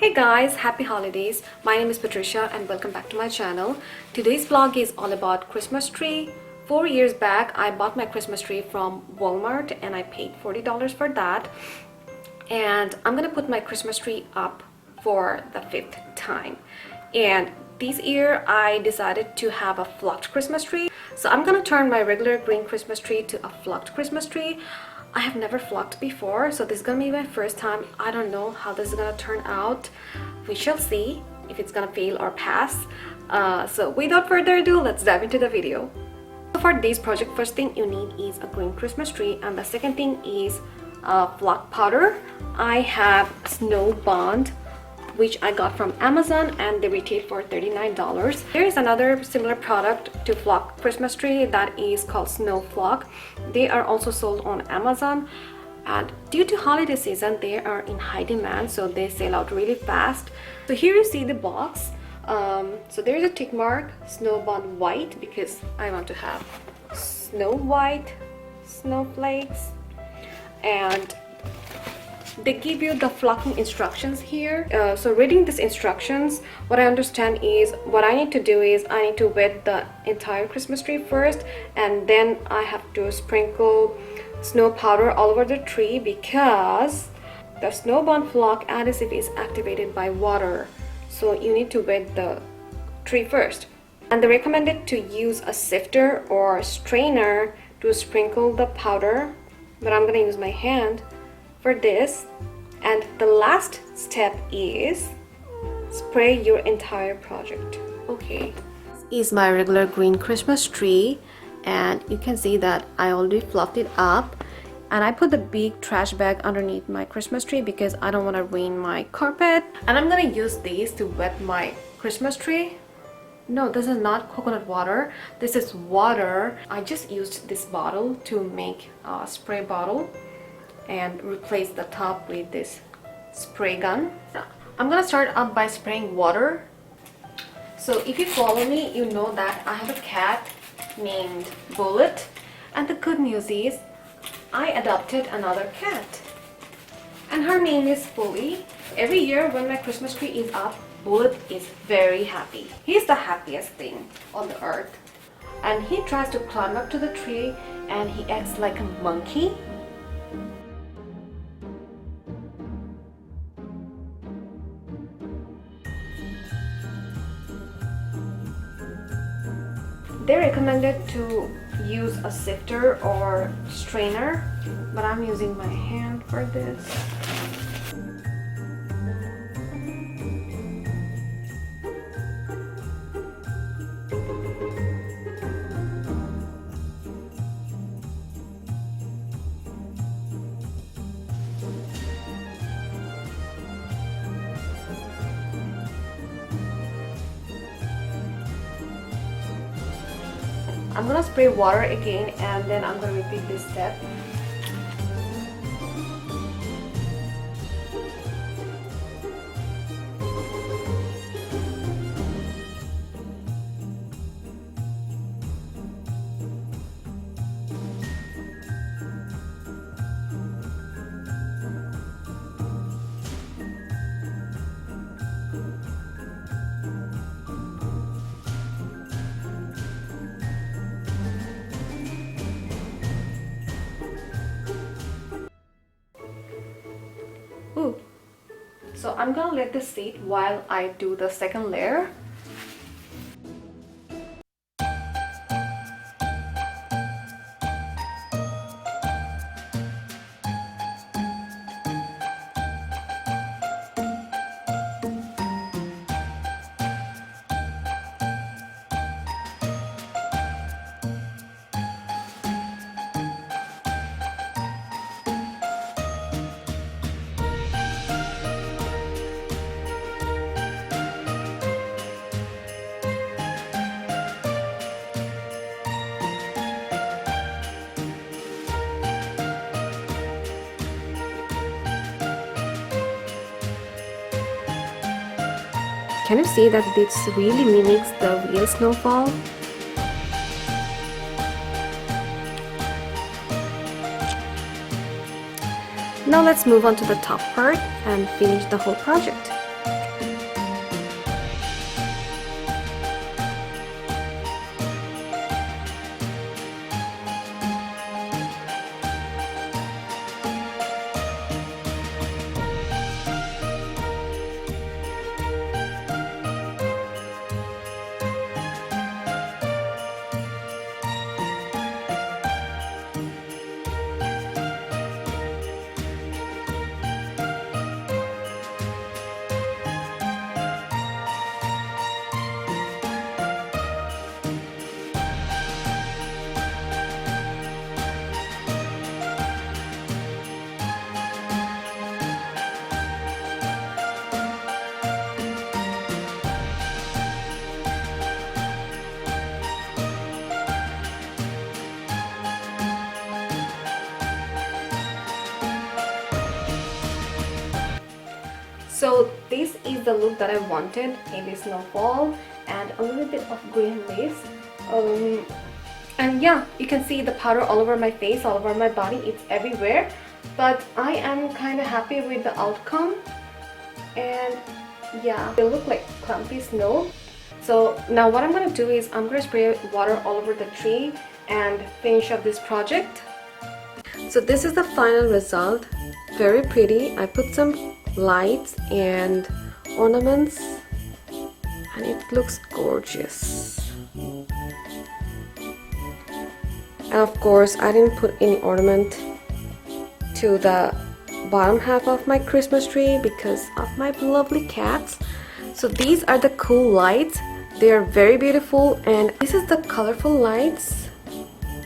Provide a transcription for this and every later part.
Hey guys, happy holidays. My name is Patricia and welcome back to my channel. Today's vlog is all about Christmas tree. 4 years back, I bought my Christmas tree from Walmart and I paid $40 for that. And I'm gonna put my Christmas tree up for the 5th time. And this year, I decided to have a flocked Christmas tree. So I'm gonna turn my regular green Christmas tree to a flocked Christmas tree. I have never flocked before, so this is gonna be my first time. I don't know how this is gonna turn out. We shall see if it's gonna fail or pass. So without further ado, let's dive into the video. So for this project, first thing you need is a green Christmas tree, and the second thing is flock powder. I have Snow Bond, which I got from Amazon, and they retail for $39. There is another similar product to flock Christmas tree that is called Snow Flock. They are also sold on Amazon, and due to holiday season they are in high demand, so they sell out really fast. So here you see the box. So there is a tick mark, Snow Bond White, because I want to have snow white snowflakes, and they give you the flocking instructions here. So reading these instructions, what I understand is what I need to do is I need to wet the entire Christmas tree first, and then I have to sprinkle snow powder all over the tree because the Snow Bond flock adhesive is activated by water. So you need to wet the tree first. And they recommended to use a sifter or strainer to sprinkle the powder, but I'm gonna use my hand for this. And the last step is spray your entire project. Okay, this is my regular green Christmas tree, and you can see that I already fluffed it up, and I put the big trash bag underneath my Christmas tree because I don't want to ruin my carpet. And I'm gonna use these to wet my Christmas tree. No, this is not coconut water, this is water. I just used this bottle to make a spray bottle and replace the top with this spray gun. I'm gonna start up by spraying water. So if you follow me, you know that I have a cat named Bullet, and the good news is I adopted another cat and her name is Fully. Every year when my Christmas tree is up, Bullet is very happy. He's the happiest thing on the earth, and he tries to climb up to the tree and he acts like a monkey. They recommended to use a sifter or strainer, but I'm using my hand for this. I'm gonna spray water again, and then I'm gonna repeat this step. Ooh. So I'm gonna let this sit while I do the second layer. Can you see that this really mimics the real snowfall? Now let's move on to the top part and finish the whole project. So this is the look that I wanted in this snowfall, and a little bit of green leaves. And yeah, you can see the powder all over my face, all over my body, it's everywhere. But I am kind of happy with the outcome. And yeah, they look like clumpy snow. So now what I'm gonna do is I'm gonna spray water all over the tree and finish up this project. So this is the final result. Very pretty. I put some lights and ornaments and it looks gorgeous. And of course I didn't put any ornament to the bottom half of my Christmas tree because of my lovely cats. So these are the cool lights. They are very beautiful, and this is the colorful lights.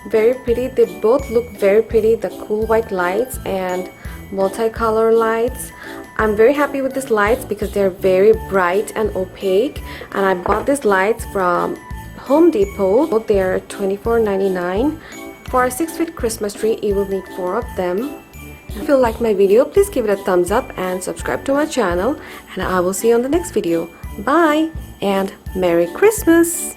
Very pretty. They both look very pretty, the cool white lights and multicolor lights. I'm very happy with these lights because they're very bright and opaque, and I bought these lights from Home Depot. They're $24.99. For a 6-feet Christmas tree, you will need 4 of them. If you like my video, please give it a thumbs up and subscribe to my channel, and I will see you on the next video. Bye and Merry Christmas!